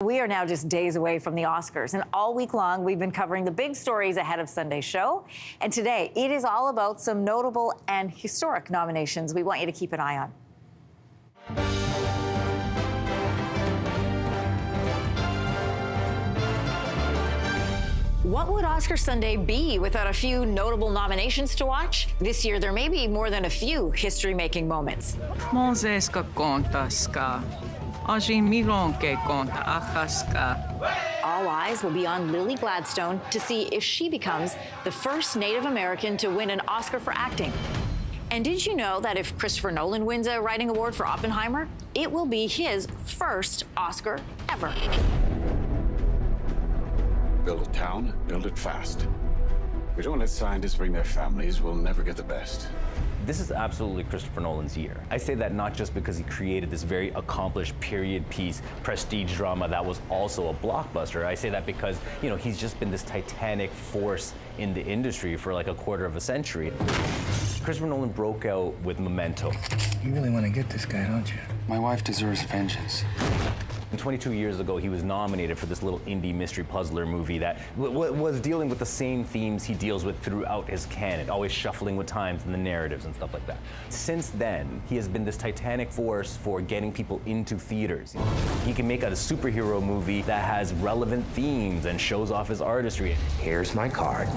We are now just days away from the Oscars, and all week long we've been covering the big stories ahead of Sunday's show. And today it is all about some notable and historic nominations we want you to keep an eye on. What would Oscar Sunday be without a few notable nominations to watch? This year there may be more than a few history-making moments. All eyes will be on Lily Gladstone to see if she becomes the first Native American to win an Oscar for acting. And did you know that if Christopher Nolan wins a writing award for Oppenheimer, it will be his first Oscar ever? Build a town, build it fast. If we don't let scientists bring their families, we'll never get the best. This is absolutely Christopher Nolan's year. I say that not just because he created this very accomplished period piece prestige drama that was also a blockbuster. I say that because, you know, he's just been this titanic force in the industry for like a quarter of a century. Christopher Nolan broke out with Memento. You really want to get this guy, don't you? My wife deserves vengeance. 22 years ago, he was nominated for this little indie mystery puzzler movie that was dealing with the same themes he deals with throughout his canon, always shuffling with times and the narratives and stuff like that. Since then, he has been this titanic force for getting people into theaters. He can make a superhero movie that has relevant themes and shows off his artistry. Here's my card.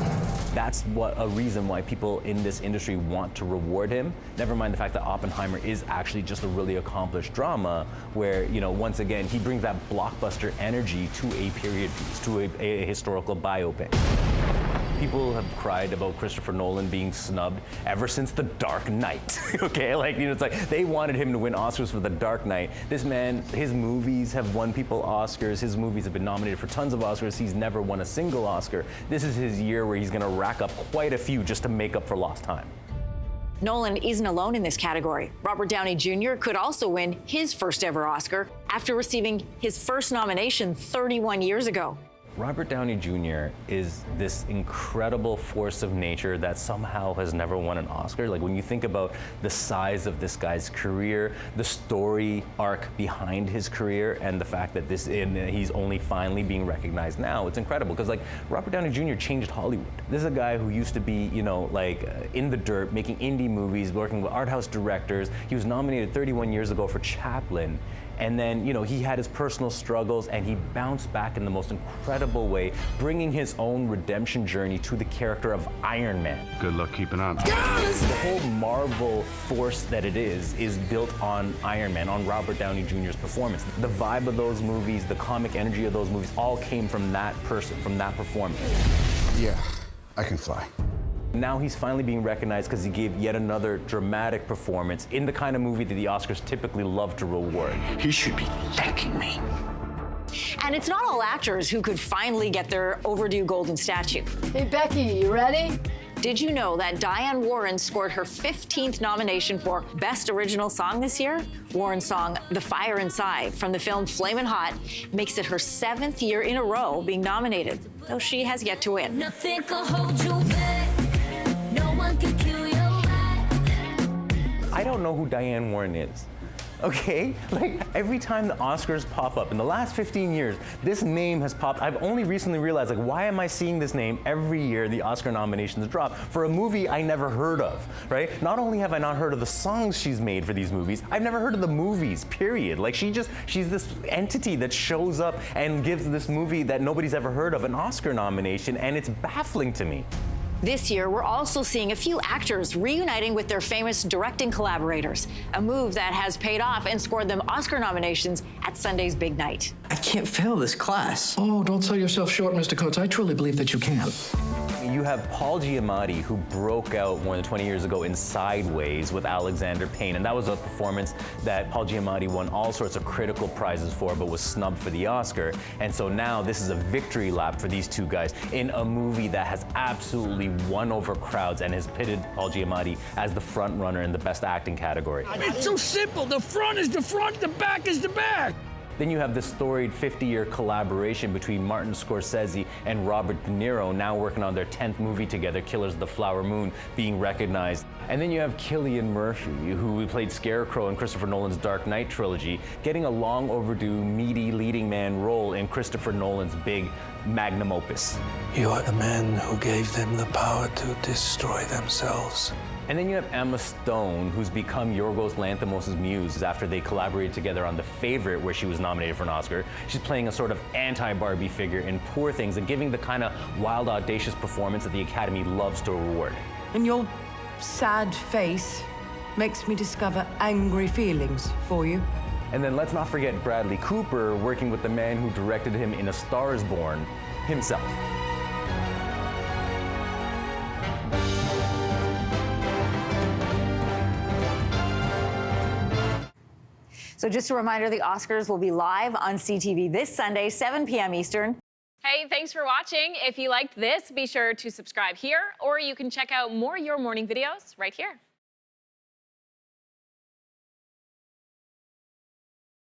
That's a reason why people in this industry want to reward him. Never mind the fact that Oppenheimer is actually just a really accomplished drama where, you know, once again, he brings that blockbuster energy to a period piece, to a historical biopic. People have cried about Christopher Nolan being snubbed ever since The Dark Knight, okay? Like, you know, it's like they wanted him to win Oscars for The Dark Knight. This man, his movies have won people Oscars. His movies have been nominated for tons of Oscars. He's never won a single Oscar. This is his year where he's gonna rack up quite a few just to make up for lost time. Nolan isn't alone in this category. Robert Downey Jr. could also win his first ever Oscar after receiving his first nomination 31 years ago. Robert Downey Jr. is this incredible force of nature that somehow has never won an Oscar. Like, when you think about the size of this guy's career, the story arc behind his career, and the fact that he's only finally being recognized now, it's incredible. Because, like, Robert Downey Jr. changed Hollywood. This is a guy who used to be, you know, like in the dirt, making indie movies, working with art house directors. He was nominated 31 years ago for Chaplin. And then, you know, he had his personal struggles and he bounced back in the most incredible way, bringing his own redemption journey to the character of Iron Man. Good luck keeping on. The whole Marvel force that it is built on Iron Man, on Robert Downey Jr.'s performance. The vibe of those movies, the comic energy of those movies, all came from that person, from that performance. Yeah, I can fly. Now he's finally being recognized because he gave yet another dramatic performance in the kind of movie that the Oscars typically love to reward. He should be thanking me. And it's not all actors who could finally get their overdue golden statue. Hey, Becky, you ready? Did you know that Diane Warren scored her 15th nomination for Best Original Song this year? Warren's song, The Fire Inside, from the film Flamin' Hot, makes it her 7th year in a row being nominated, though she has yet to win. Nothing can hold you back. No one can kill your life. I don't know who Diane Warren is. Okay? Like, every time the Oscars pop up, in the last 15 years, this name has popped. I've only recently realized, like, why am I seeing this name every year the Oscar nominations drop for a movie I never heard of, right? Not only have I not heard of the songs she's made for these movies, I've never heard of the movies, period. Like, she's this entity that shows up and gives this movie that nobody's ever heard of an Oscar nomination, and it's baffling to me. This year, we're also seeing a few actors reuniting with their famous directing collaborators, a move that has paid off and scored them Oscar nominations at Sunday's big night. I can't fail this class. Oh, don't sell yourself short, Mr. Coates. I truly believe that you can. You have Paul Giamatti, who broke out more than 20 years ago in Sideways with Alexander Payne, and that was a performance that Paul Giamatti won all sorts of critical prizes for, but was snubbed for the Oscar. And so now this is a victory lap for these two guys in a movie that has absolutely won over crowds and has pitted Paul Giamatti as the front runner in the Best Acting category. It's so simple. The front is the front, the back is the back. Then you have the storied 50-year collaboration between Martin Scorsese and Robert De Niro, now working on their 10th movie together, Killers of the Flower Moon, being recognized. And then you have Cillian Murphy, who played Scarecrow in Christopher Nolan's Dark Knight trilogy, getting a long overdue, meaty leading man role in Christopher Nolan's big magnum opus. You are the man who gave them the power to destroy themselves. And then you have Emma Stone, who's become Yorgos Lanthimos' muse after they collaborated together on The Favorite, where she was nominated for an Oscar. She's playing a sort of anti-Barbie figure in Poor Things and giving the kind of wild, audacious performance that the Academy loves to reward. And your sad face makes me discover angry feelings for you. And then let's not forget Bradley Cooper working with the man who directed him in A Star is Born himself. So just a reminder, the Oscars will be live on CTV this Sunday, 7 p.m. Eastern. Hey, thanks for watching. If you liked this, be sure to subscribe here, or you can check out more Your Morning videos right here.